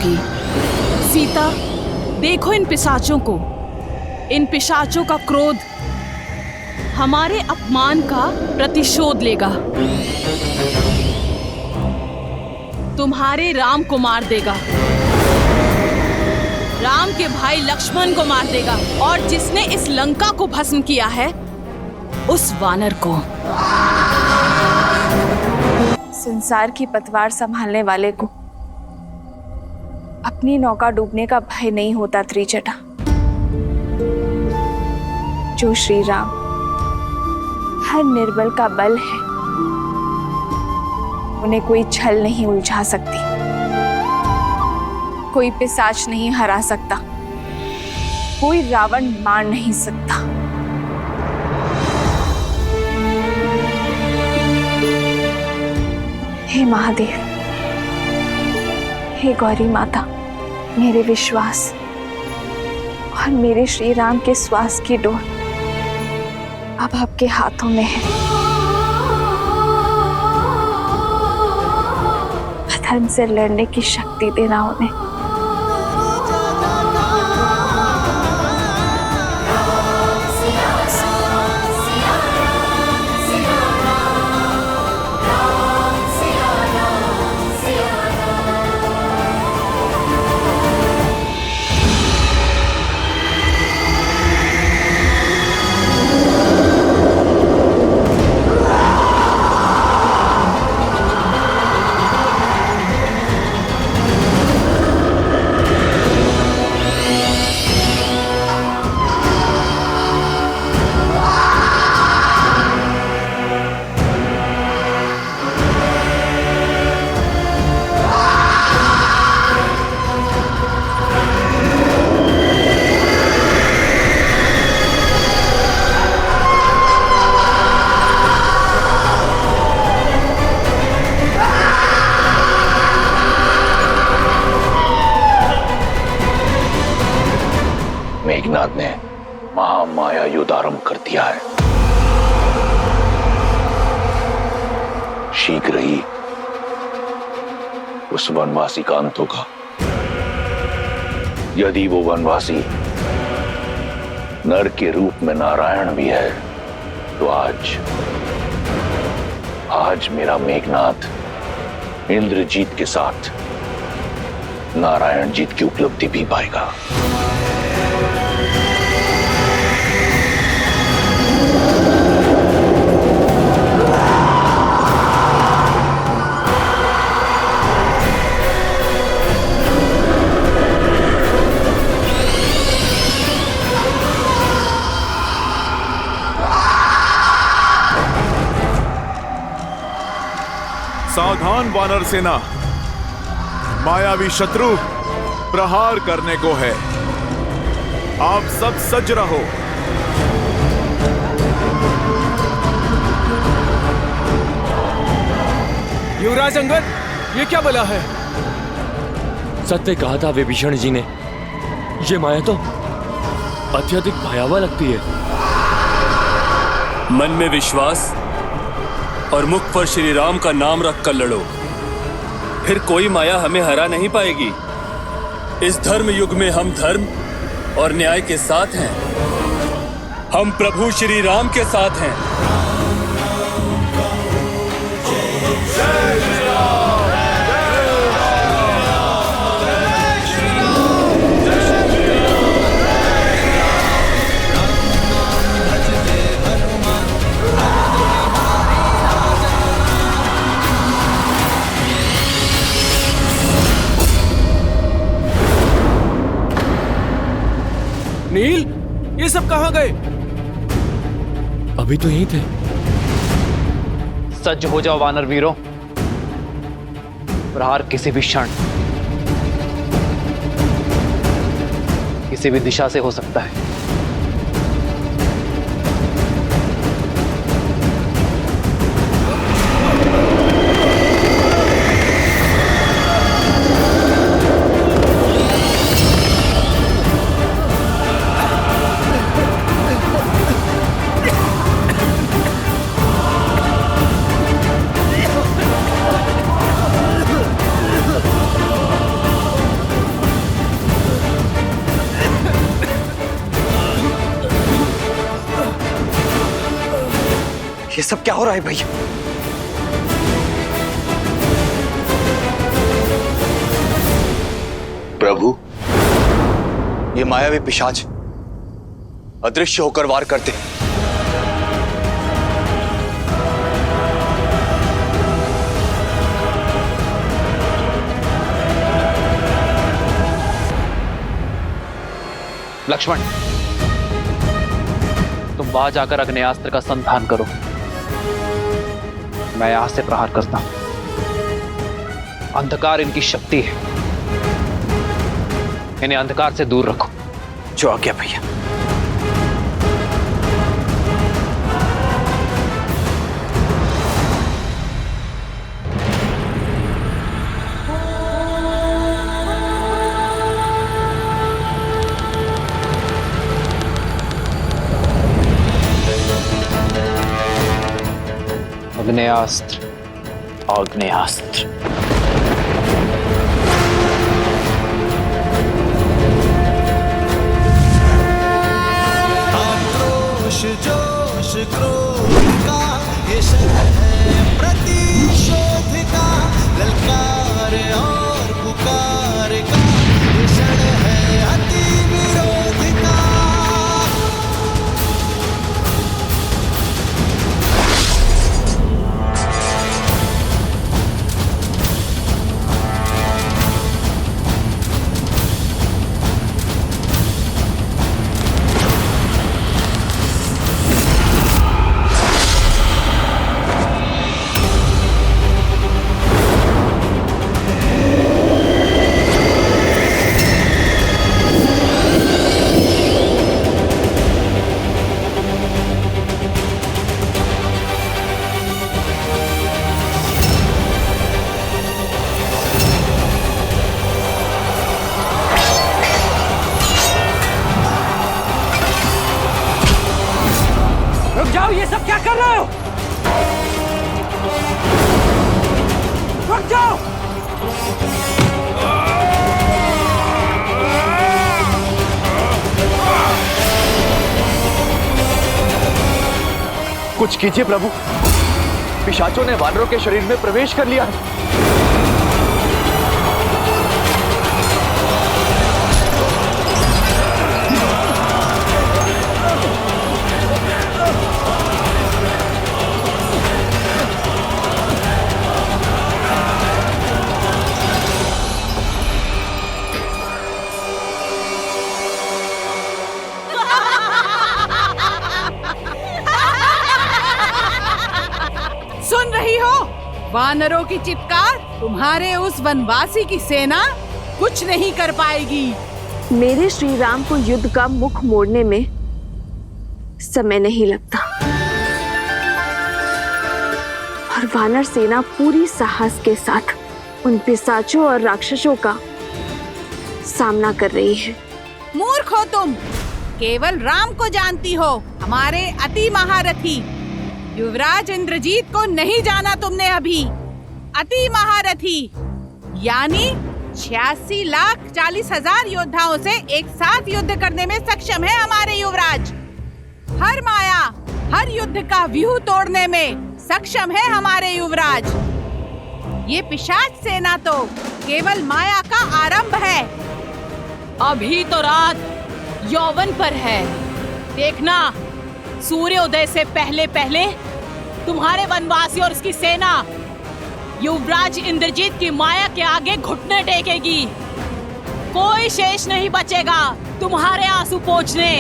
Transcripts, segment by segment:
की। सीता, देखो इन पिशाचों को। इन पिशाचों का क्रोध हमारे अपमान का प्रतिशोध लेगा। तुम्हारे राम को मार देगा, राम के भाई लक्ष्मण को मार देगा, और जिसने इस लंका को भस्म किया है उस वानर को। संसार की पतवार संभालने वाले को अपनी नौका डूबने का भय नहीं होता त्रिजटा। जो श्री राम हर निर्बल का बल है, उन्हें कोई छल नहीं उलझा सकती, कोई पिशाच नहीं हरा सकता, कोई रावण मार नहीं सकता। हे महादेव, हे गौरी माता, मेरे विश्वास और मेरे श्री राम के श्वास की डोर अब आपके हाथों में है। अधर्म से लड़ने की शक्ति देना उन्हें। मेघनाद ने महामाया युद्ध आरंभ कर दिया है। शीघ्र ही उस वनवासी का अंत होगा। यदि वो वनवासी नर के रूप में नारायण भी है, तो आज मेरा मेघनाद इंद्रजीत के साथ नारायण जीत की उपलब्धि भी पाएगा। सावधान वानर सेना, मायावी शत्रु प्रहार करने को है। आप सब सज्ज रहो। युवराज अंगद, ये क्या बला है? सत्य कहा था विभीषण जी ने, ये माया तो अत्यधिक भयावह लगती है। मन में विश्वास और मुख पर श्री राम का नाम रखकर लड़ो, फिर कोई माया हमें हरा नहीं पाएगी। इस धर्म युग में हम धर्म और न्याय के साथ हैं। हम प्रभु श्री राम के साथ हैं। नील, ये सब कहां गए? अभी तो यहीं थे। सज्ज हो जाओ वानर वीरों, प्रहार किसी भी क्षण किसी भी दिशा से हो सकता है। सब क्या हो रहा है भैया? प्रभु, ये मायावी पिशाच अदृश्य होकर वार करते हैं। लक्ष्मण, तुम वहां जाकर अग्नेयास्त्र का संधान करो। मैं यहां से प्रहार करता हूं। अंधकार इनकी शक्ति है, इन्हें अंधकार से दूर रखो। जो आज्ञा भैया। अग्नेयास्त्र, आग्नेयास्त्र। जोश क्रोध का ये शर है प्रतिशोध का, ललकार और पुकार का ये शर है अति विरोध का। जाओ, ये सब क्या कर रहे हो? रुक जाओ! कुछ कीजिए प्रभु, पिशाचों ने वानरों के शरीर में प्रवेश कर लिया है। सुन रही हो वानरों की चित्कार? तुम्हारे उस वनवासी की सेना कुछ नहीं कर पाएगी। मेरे श्री राम को युद्ध का मुख मोड़ने में समय नहीं लगता और वानर सेना पूरी साहस के साथ उन पिशाचों और राक्षसों का सामना कर रही है। मूर्ख हो तुम, केवल राम को जानती हो, हमारे अति महारथी युवराज इंद्रजीत को नहीं जाना तुमने अभी। अति महारथी यानी 86,40,000 योद्धाओं से एक साथ युद्ध करने में सक्षम है हमारे युवराज। हर माया, हर युद्ध का व्यूह तोड़ने में सक्षम है हमारे युवराज। ये पिशाच सेना तो केवल माया का आरंभ है। अभी तो रात यौवन पर है, देखना सूर्योदय से पहले पहले तुम्हारे वनवासी और उसकी सेना युवराज इंद्रजीत की माया के आगे घुटने टेकेगी। कोई शेष नहीं बचेगा तुम्हारे आंसू पोंछने।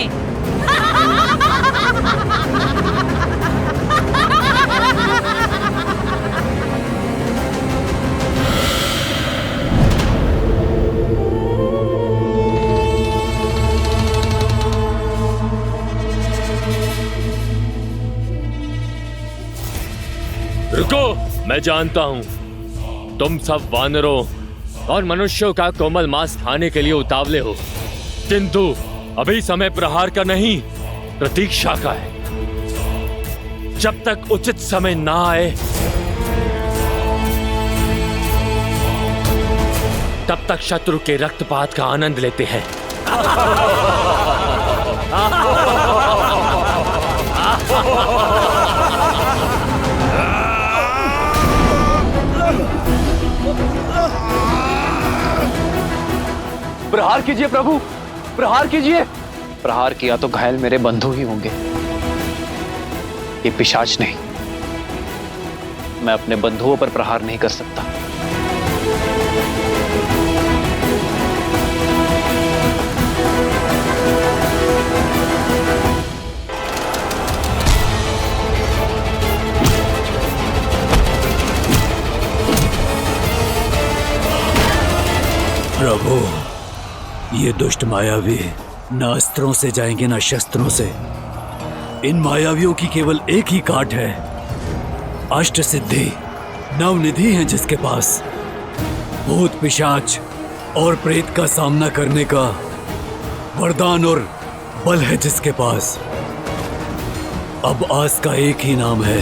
रुको, मैं जानता हूं तुम सब वानरों और मनुष्यों का कोमल मांस खाने के लिए उतावले हो, किंतु अभी समय प्रहार का नहीं, प्रतीक्षा का है। जब तक उचित समय ना आए तब तक शत्रु के रक्तपात का आनंद लेते हैं। प्रहार कीजिए प्रभु, प्रहार कीजिए। प्रहार किया तो घायल मेरे बंधु ही होंगे, ये पिशाच नहीं। मैं अपने बंधुओं पर प्रहार नहीं कर सकता। प्रभु, ये दुष्ट मायावी न अस्त्रों से जाएंगे न शस्त्रों से। इन मायावियों की केवल एक ही काट है, अष्ट सिद्धि, नवनिधि है जिसके पास। भूत पिशाच और प्रेत का सामना करने का वरदान और बल है जिसके पास। अब आस का एक ही नाम है,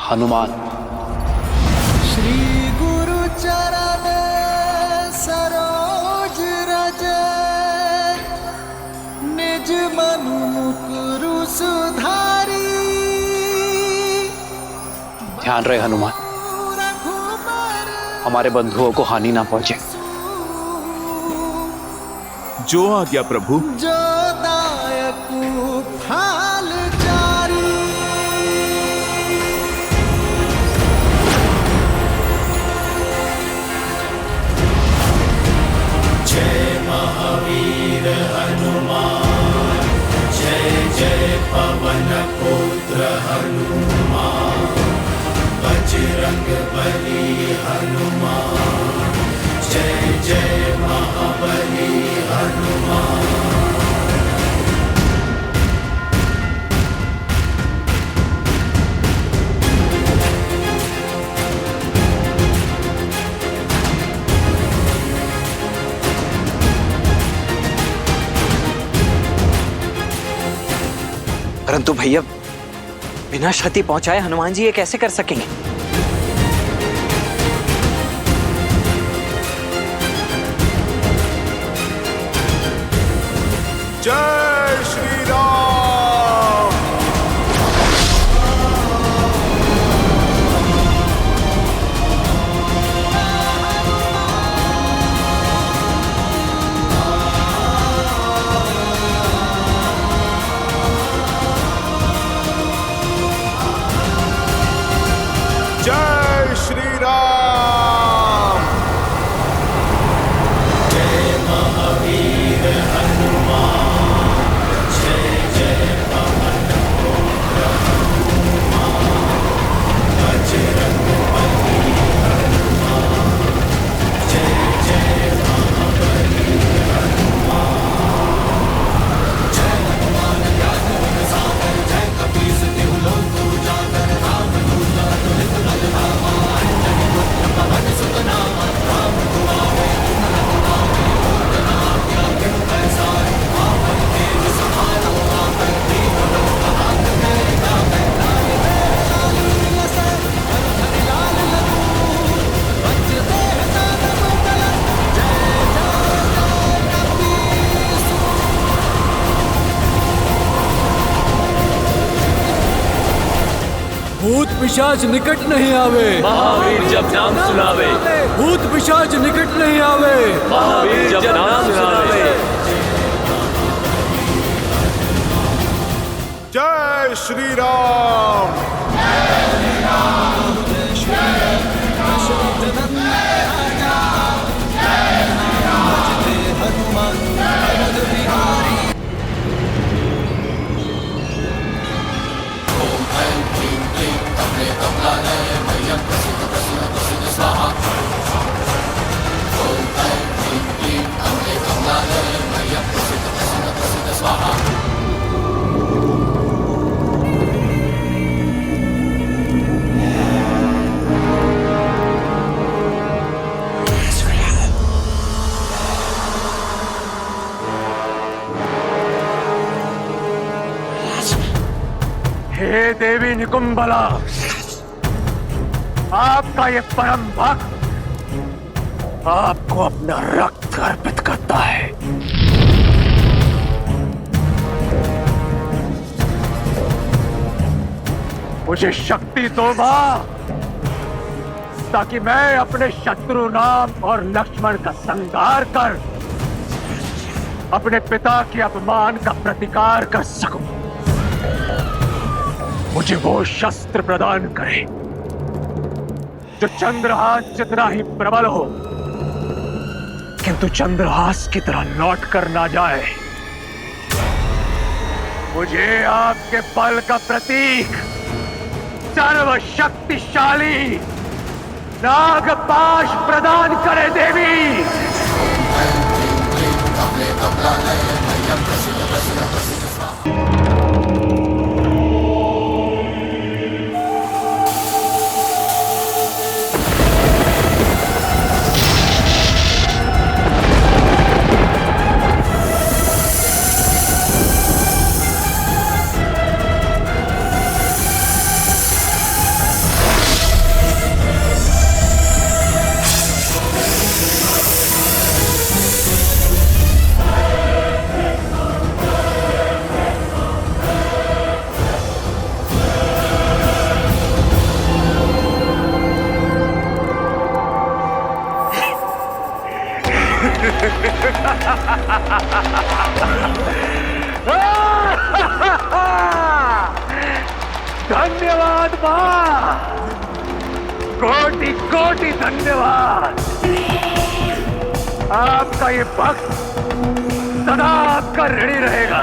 हनुमान। श्री गुरु चरण सरोज रज, निज मनु मुकुरु सुधारी। ध्यान रहे हनुमान, हमारे बंधुओं को हानि ना पहुंचे। जो आज्ञा प्रभु। जो दायकु फाल जारी। जय महावीर हनुमान, जय जय पवन पुत्र हनुमान, बजरंग बली हनुमान, जय जय महाबली हनुमान। परंतु भैया, बिना क्षति पहुंचाए हनुमान जी ये कैसे कर सकेंगे? जय श्री राम। जय श्री राम। जय महावीर हनुमान, जय जय पवन पुत्र हनुमान, बजरंग बली हनुमान, जय जय महाबली हनुमान। जय हनुमान ज्ञान गुण सागर, जय कपीस तिहु लोक उजागर, राम दूत अतुलित बल धामा, अंजनी पुत्र पवन सुत नामा, राम दुआरे तुम रखवारे, पूर्ण आज्ञा बिनु पैसारे, आपन तेज समारो आपन, दीन लोक हाथ मेरे नामे, नारी मेरे लाल लसे, हर हर लाल लखू, वज्र देह दानव दलन, जय जय कपीस। भूत पिशाच निकट नहीं आवे, महावीर जब नाम सुनावे। भूत पिशाच निकट नहीं आवे, महावीर जब नाम सुनावे। जय श्री राम। हे देवी निकुंभला, आपका ये परम भक्त आपको अपना रक्त अर्पित करता है। मुझे शक्ति दो मां, ताकि मैं अपने शत्रु राम और लक्ष्मण का संहार कर अपने पिता के अपमान का प्रतिकार कर सकूं। मुझे वो शस्त्र प्रदान करे जो चंद्रहास जितना ही प्रबल हो, किंतु चंद्रहास की तरह लौट कर ना जाए। मुझे आपके बल का प्रतीक सर्वशक्तिशाली नागपाश प्रदान करे देवी। धन्यवाद मां, कोटि कोटि धन्यवाद। आपका ये भक्त सदा आपका ऋणी रहेगा।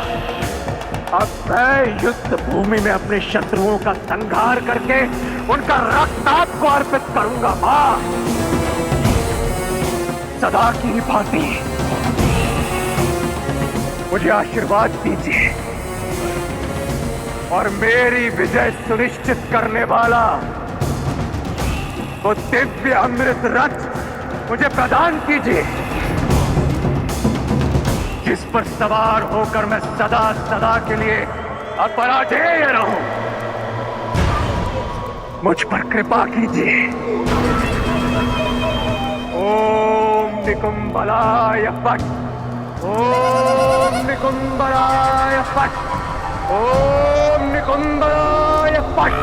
अब मैं युद्ध भूमि में अपने शत्रुओं का संहार करके उनका रक्त आपको अर्पित करूंगा मां। सदा की भांति मुझे आशीर्वाद दीजिए और मेरी विजय सुनिश्चित करने वाला वो दिव्य अमृत रथ मुझे प्रदान कीजिए, जिस पर सवार होकर मैं सदा सदा के लिए अपराजेय रहूं। मुझ पर कृपा कीजिए। ओम निकुंभलाय फट, ओम निकुंभलाय फट, ओम निकुंभलाय फट।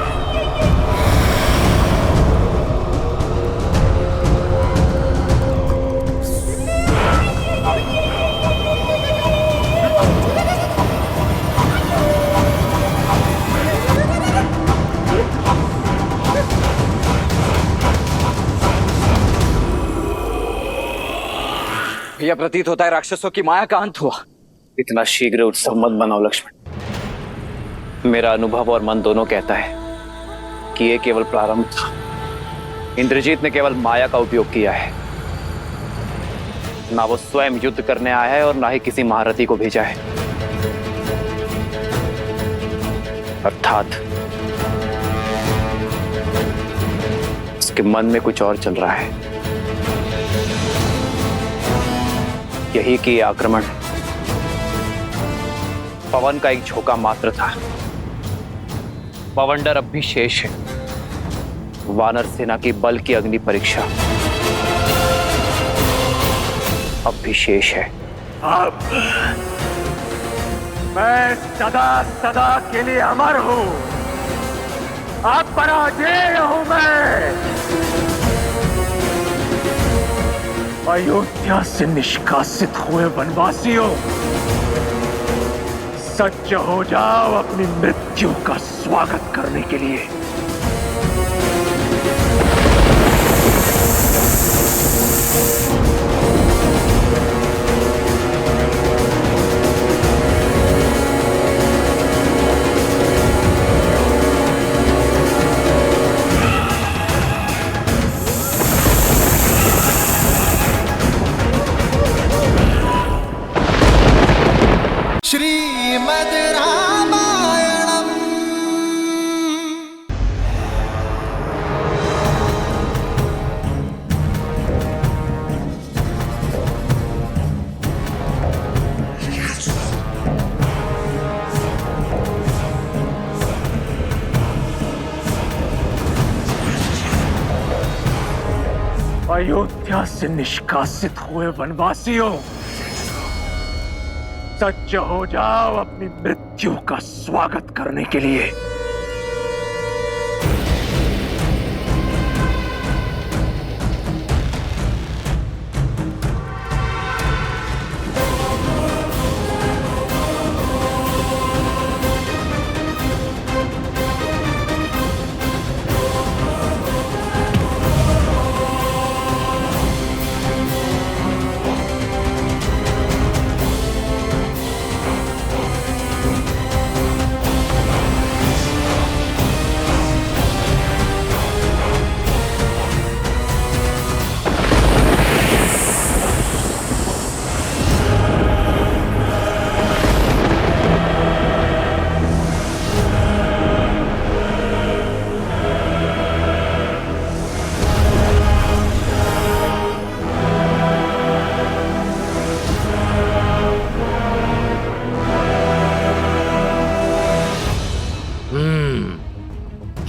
भैया, प्रतीत होता है राक्षसों की माया का अंत हुआ। इतना शीघ्र उत्सव मत बनाओ लक्ष्मण। मेरा अनुभव और मन दोनों कहता है कि यह केवल प्रारंभ था। इंद्रजीत ने केवल माया का उपयोग किया है। ना वो स्वयं युद्ध करने आया है और ना ही किसी महारथी को भेजा है। अर्थात उसके मन में कुछ और चल रहा है। यही कि आक्रमण पवन का एक झोंका मात्र था। पवंडर अब भी शेष है। वानर सेना की बल की अग्नि परीक्षा अब भी शेष है। अब मैं सदा सदा के लिए अमर हूं। अब पराजय हूं मैं। अयोध्या से निष्कासित हुए वनवासियों, सज्ज हो जाओ अपनी मृत्यु का स्वागत करने के लिए। श्रीमद् रामायणम्। अयोध्या से निष्कासित हुए वनवासियों, सज्ज हो जाओ अपनी मृत्यु का स्वागत करने के लिए।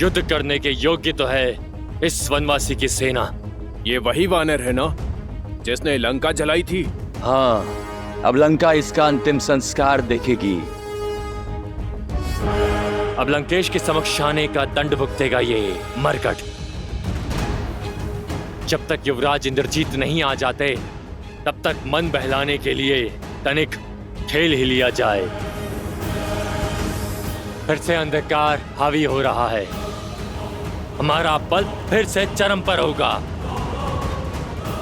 युद्ध करने के योग्य तो है इस वनवासी की सेना। ये वही वानर है ना जिसने लंका जलाई थी? हाँ, अब लंका इसका अंतिम संस्कार देखेगी। अब लंकेश के समक्ष आने का दंड भुगतेगा ये मरकट। जब तक युवराज इंद्रजीत नहीं आ जाते तब तक मन बहलाने के लिए तनिक खेल ही लिया जाए। फिर से अंधकार हावी हो रहा है, हमारा बल फिर से चरम पर होगा।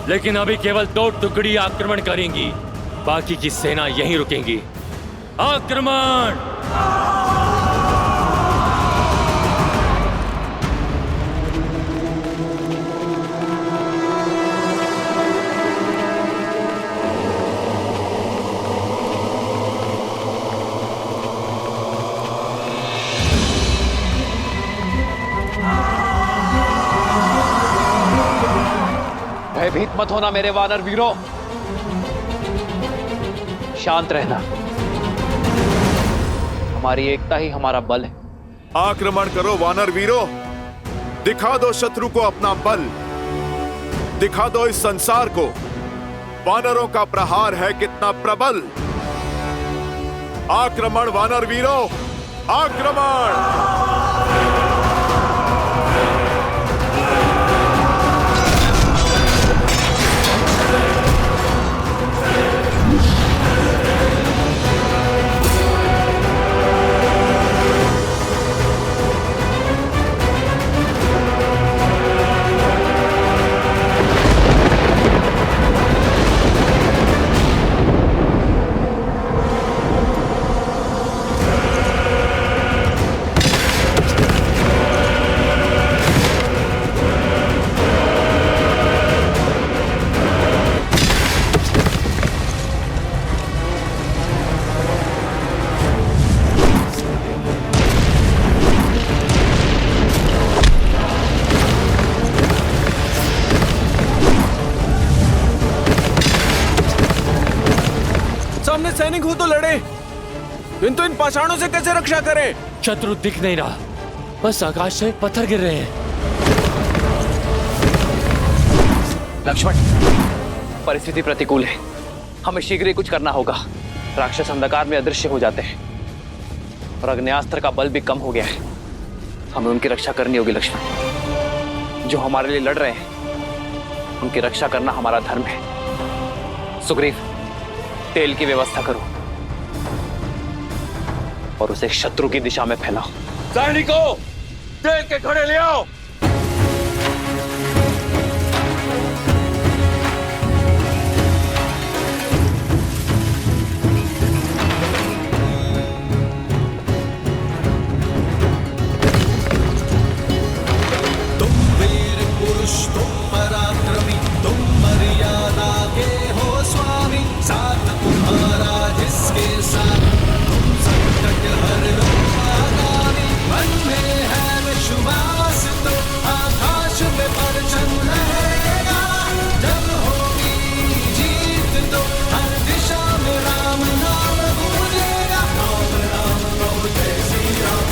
लेकिन अभी केवल 2 टुकड़ी आक्रमण करेंगी, बाकी की सेना यहीं रुकेंगी। आक्रमण! भयभीत मत होना मेरे वानर वीरों, शांत रहना। हमारी एकता ही हमारा बल है। आक्रमण करो वानर वीरों, दिखा दो शत्रु को अपना बल, दिखा दो इस संसार को वानरों का प्रहार है कितना प्रबल। आक्रमण वानर वीरों, आक्रमण! सैनिक हो तो लड़े, किंतु इन पाषाणों से कैसे रक्षा करें? शत्रु दिख नहीं रहा, बस आकाश से पत्थर गिर रहे हैं। लक्ष्मण, परिस्थिति प्रतिकूल है, हमें शीघ्र ही कुछ करना होगा। राक्षस अंधकार में अदृश्य हो जाते हैं और अग्न्यास्त्र का बल भी कम हो गया है। हमें उनकी रक्षा करनी होगी लक्ष्मण। जो हमारे लिए लड़ रहे हैं उनकी रक्षा करना हमारा धर्म है। सुग्रीव, तेल की व्यवस्था करो और उसे शत्रु की दिशा में फैलाओ। सैनिकों, तेल के घड़े ले आओ। तुम वीर पुरुष, तुम पराक्रमी, तुम मर्यादा के हो स्वामी। साथ तुम्हारा जिसके साथ, तुम संकट हर लो आगामी। मन में है विश्वास तो आकाश में परचम रहेगा। जब होगी जीत तो हर दिशा में राम नाम गूंजेगा। राम राम प्रभु जय श्री राम,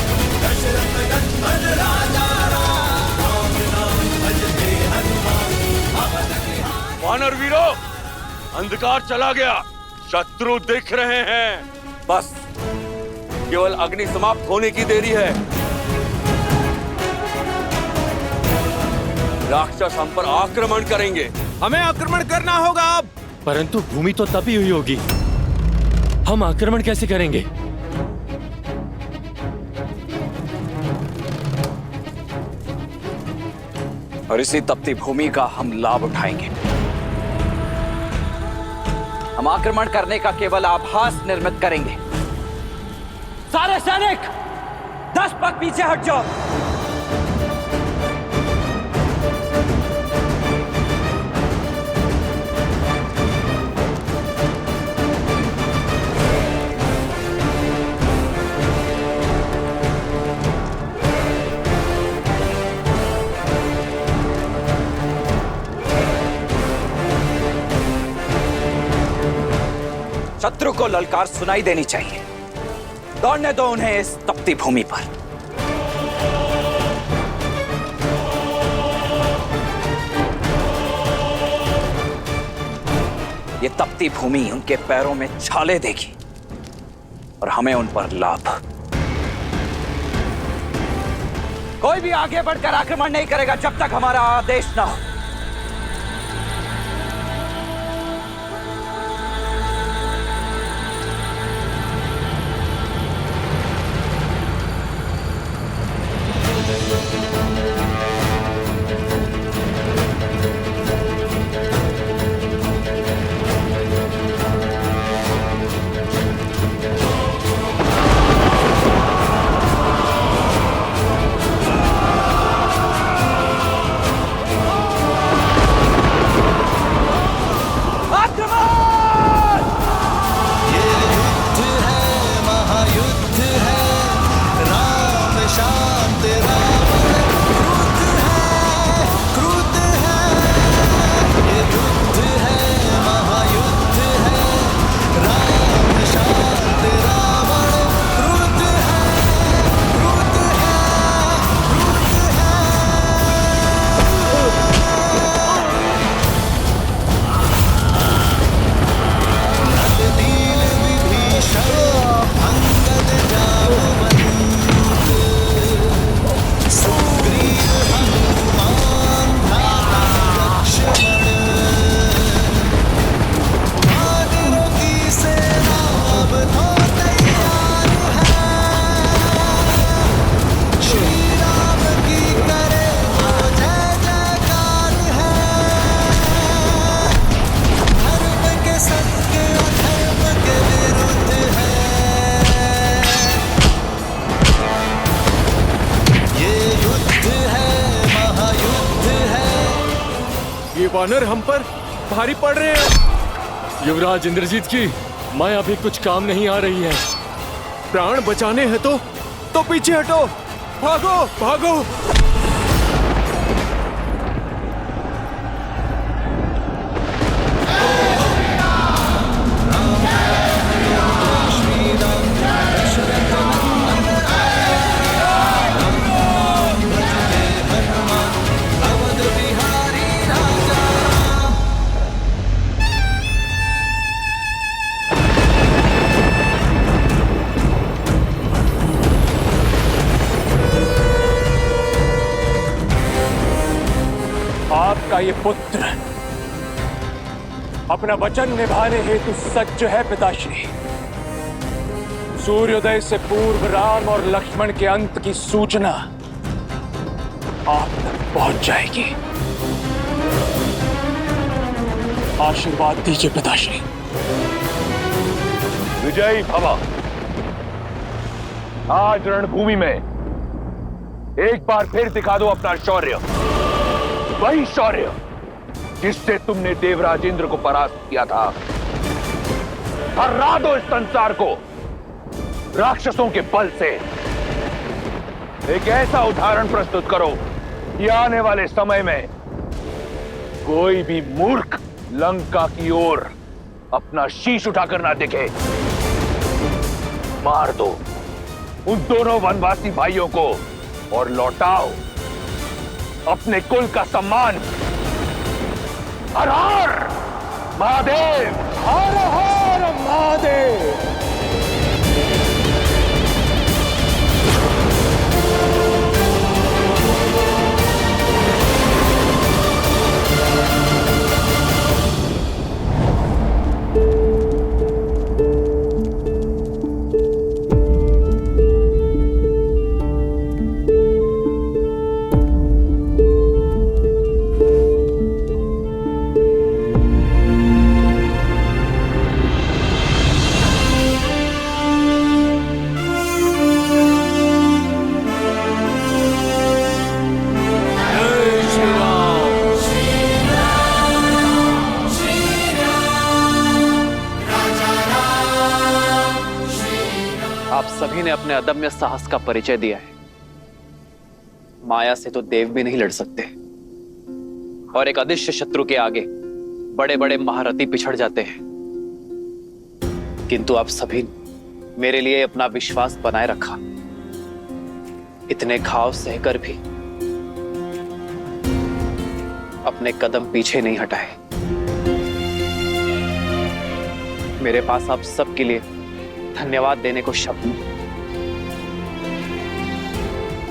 दशरथ नंदन राजा राम। राम नाम भजते हनुमान, अवध बिहारी। वानर वीरों, अंधकार चला गया, शत्रु दिख रहे हैं। बस केवल अग्नि समाप्त होने की देरी है। राक्षस हम पर आक्रमण करेंगे। हमें आक्रमण करना होगा अब। परंतु भूमि तो तभी हुई होगी, हम आक्रमण कैसे करेंगे? और इसी तपती भूमि का हम लाभ उठाएंगे। हम आक्रमण करने का केवल आभास निर्मित करेंगे। सारे सैनिक 10 पग पीछे हट जाओ। शत्रु को ललकार सुनाई देनी चाहिए। दौड़ने दो उन्हें इस तपती भूमि पर। तपती भूमि उनके पैरों में छाले देगी और हमें उन पर लाभ। कोई भी आगे बढ़कर आक्रमण नहीं करेगा जब तक हमारा आदेश ना हो। वानर हम पर भारी पड़ रहे हैं। युवराज इंद्रजीत की माया भी कुछ काम नहीं आ रही है। प्राण बचाने हैं तो पीछे हटो, भागो भागो। आपका ये पुत्र अपना वचन निभाने हेतु सज्ज है पिताश्री। सूर्योदय से पूर्व राम और लक्ष्मण के अंत की सूचना आप तक पहुंच जाएगी। आशीर्वाद दीजिए पिताश्री। विजयी भवा। आज रणभूमि में एक बार फिर दिखा दो अपना शौर्य, वही शौर्य जिससे तुमने देवराज इंद्र को परास्त किया था। हरा दो इस संसार को राक्षसों के बल से। एक ऐसा उदाहरण प्रस्तुत करो कि आने वाले समय में कोई भी मूर्ख लंका की ओर अपना शीश उठाकर ना दिखे। मार दो उन दोनों वनवासी भाइयों को और लौटाओ अपने कुल का सम्मान। हर हर महादेव, हर हर महादेव। आप सभी ने अपने अदम्य साहस का परिचय दिया है। माया से तो देव भी नहीं लड़ सकते और एक अदृश्य शत्रु के आगे बड़े बड़े महारथी पिछड़ जाते हैं। किंतु आप सभी मेरे लिए अपना विश्वास बनाए रखा। इतने घाव सहकर भी अपने कदम पीछे नहीं हटाए। मेरे पास आप सबके लिए धन्यवाद देने को शब्द नहीं,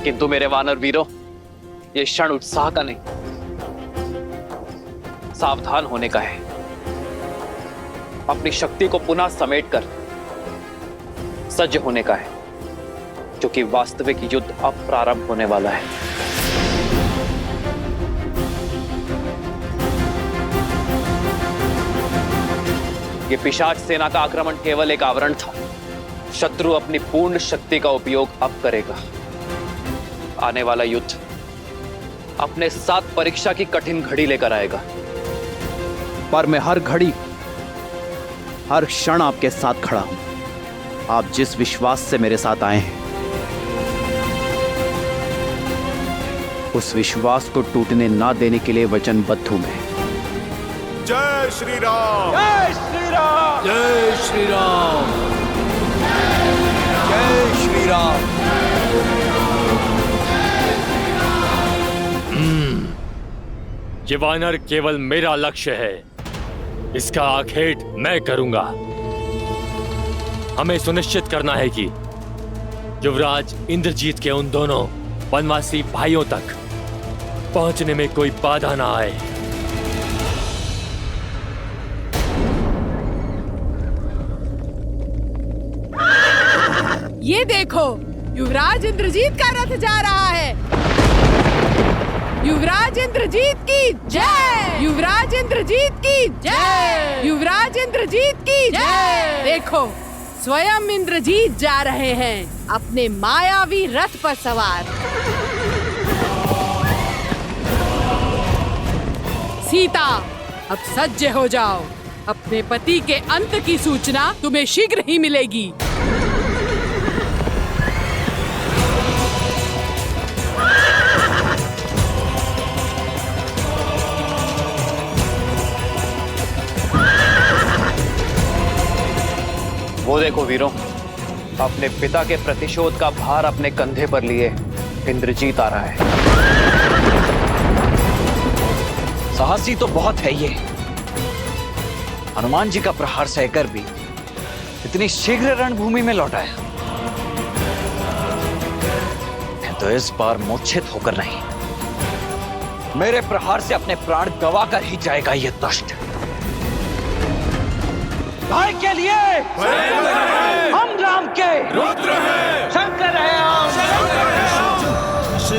किंतु मेरे वानर वीरों, ये क्षण उत्साह का नहीं, सावधान होने का है। अपनी शक्ति को पुनः समेटकर सज्ज होने का है, क्योंकि वास्तविक युद्ध अब प्रारंभ होने वाला है। ये पिशाच सेना का आक्रमण केवल एक आवरण था। शत्रु अपनी पूर्ण शक्ति का उपयोग अब करेगा। आने वाला युद्ध अपने साथ परीक्षा की कठिन घड़ी लेकर आएगा, पर मैं हर घड़ी, हर क्षण आपके साथ खड़ा हूं। आप जिस विश्वास से मेरे साथ आए हैं, उस विश्वास को टूटने ना देने के लिए वचनबद्ध हूं मैं। जय श्री राम! जय श्री राम! जय श्री राम! जय श्री राम! ये वानर केवल मेरा लक्ष्य है, इसका आखेट मैं करूंगा। हमें सुनिश्चित करना है कि युवराज इंद्रजीत के उन दोनों वनवासी भाइयों तक पहुंचने में कोई बाधा ना आए। ये देखो, युवराज इंद्रजीत का रथ जा रहा है। युवराज इंद्रजीत की जय! युवराज इंद्रजीत की जय! युवराज इंद्रजीत की जय! देखो, स्वयं इंद्रजीत जा रहे हैं अपने मायावी रथ पर सवार। सीता, अब सज्ज हो जाओ। अपने पति के अंत की सूचना तुम्हें शीघ्र ही मिलेगी। वो देखो वीरों, अपने पिता के प्रतिशोध का भार अपने कंधे पर लिए इंद्रजीत आ रहा है। साहसी तो बहुत है ये। हनुमान जी का प्रहार सहकर भी इतनी शीघ्र रणभूमि में लौट आया। तो इस बार मूर्छित होकर नहीं, मेरे प्रहार से अपने प्राण गंवाकर ही जाएगा ये दुष्ट। भाई के लिए हम राम के रुद्र हैं, शंकर है हम।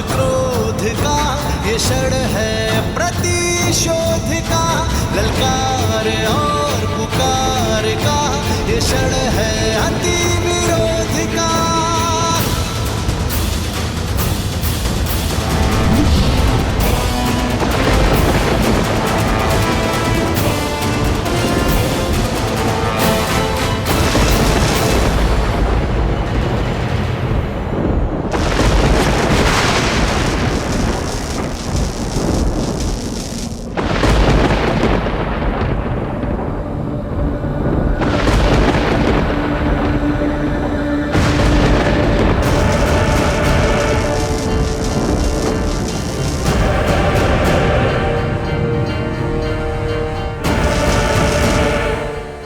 क्रोध का ये क्षण है प्रतिशोध का, ललकार और पुकार का ये क्षण है अति विरोध का।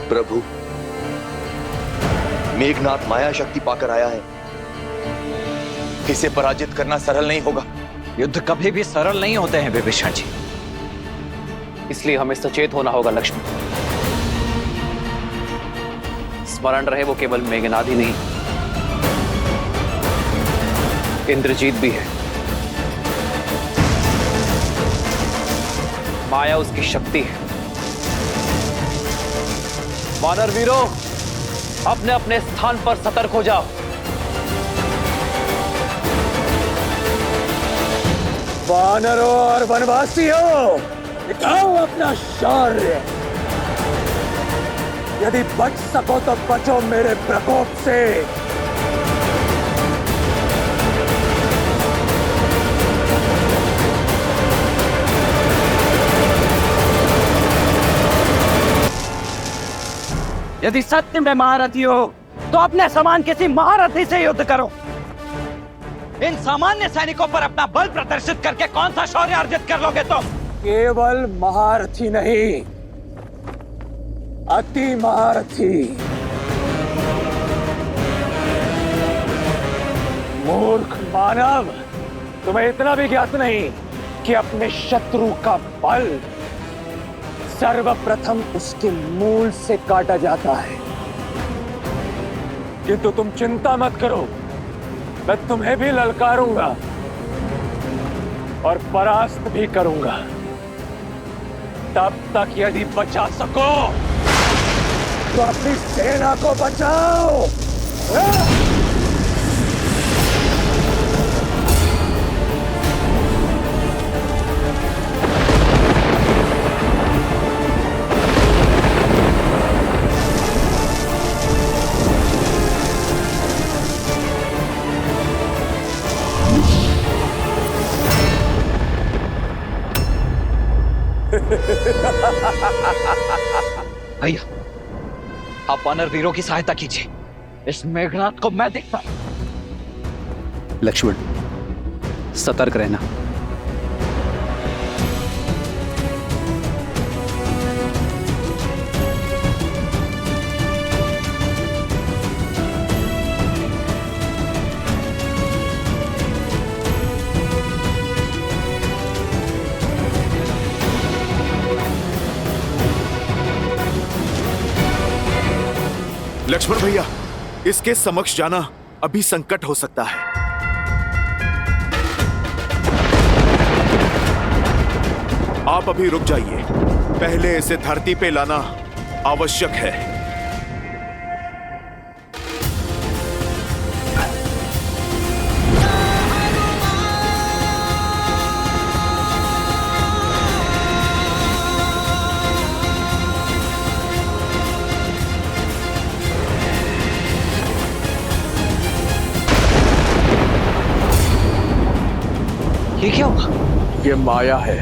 प्रभु, मेघनाथ माया शक्ति पाकर आया है। इसे पराजित करना सरल नहीं होगा। युद्ध कभी भी सरल नहीं होते हैं विभीषण जी। इसलिए हमें सचेत होना होगा लक्ष्मण। स्मरण रहे, वो केवल मेघनाद ही नहीं, इंद्रजीत भी है। माया उसकी शक्ति है। वानर वीरों, अपने अपने स्थान पर सतर्क हो जाओ। वानरों और वनवासियों, दिखाओ अपना शौर्य। यदि बच सको तो बचो मेरे प्रकोप से। यदि सत्य में महारथी हो तो अपने समान किसी महारथी से युद्ध करो। इन सामान्य सैनिकों पर अपना बल प्रदर्शित करके कौन सा शौर्य अर्जित कर लोगे तुम? केवल महारथी नहीं, अति महारथी। मूर्ख मानव, तुम्हें इतना भी ज्ञात नहीं कि अपने शत्रु का बल सर्वप्रथम उसके मूल से काटा जाता है। किंतु तुम चिंता मत करो, मैं तुम्हें भी ललकारूंगा और परास्त भी करूंगा। तब तक यदि बचा सको तो अपनी सेना को बचाओ। भैया, आप वानर वीरों की सहायता कीजिए। इस मेघनाद को मैं देखता हूं। लक्ष्मण, सतर्क रहना। लक्ष्मण भैया, इसके समक्ष जाना अभी संकट हो सकता है। आप अभी रुक जाइए, पहले इसे धरती पे लाना आवश्यक है। ये क्या हुआ? ये माया है।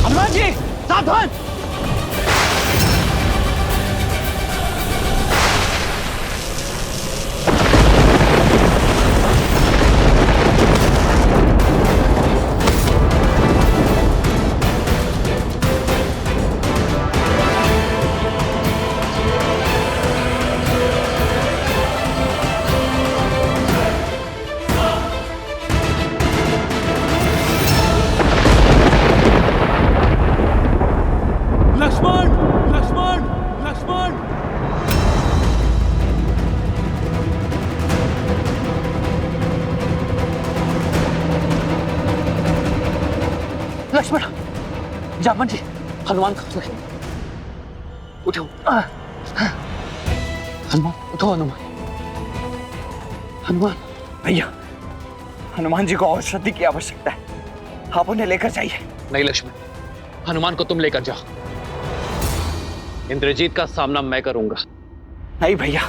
हनुमान जी, सावधान! लक्ष्मण, जामन जी, हनुमान कहाँ गए? उठो, हनुमान उठो। हनुमान भैया, हनुमान जी को औषधि की आवश्यकता है, आप उन्हें लेकर जाइए। नहीं लक्ष्मण, हनुमान को तुम लेकर जाओ। इंद्रजीत का सामना मैं करूंगा। नहीं भैया,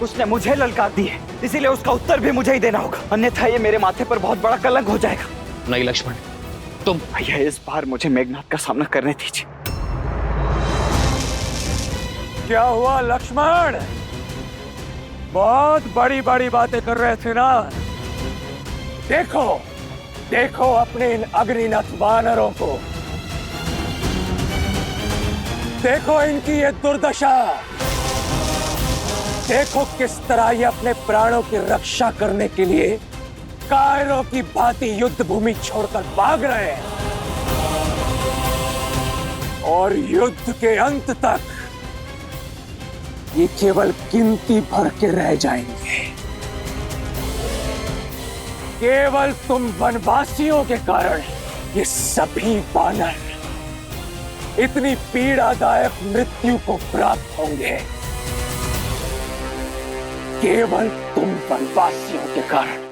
उसने मुझे ललकार दी है, इसीलिए उसका उत्तर भी मुझे ही देना होगा, अन्यथा ये मेरे माथे पर बहुत बड़ा कलंक हो जाएगा। नहीं लक्ष्मण, तुम। भैया, इस बार मुझे मेघनाद का सामना करने दीजिए। क्या हुआ लक्ष्मण? बहुत बड़ी बड़ी बातें कर रहे थे ना। देखो देखो अपने इन अग्निनथ वानरों को, देखो इनकी ये दुर्दशा, देखो किस तरह ये अपने प्राणों की रक्षा करने के लिए कायरों की भांति युद्ध भूमि छोड़कर भाग रहे हैं। और युद्ध के अंत तक ये केवल गिनती भर के रह जाएंगे। केवल तुम वनवासियों के कारण ये सभी वानर इतनी पीड़ादायक मृत्यु को प्राप्त होंगे। केवल तुम वनवासियों के कारण।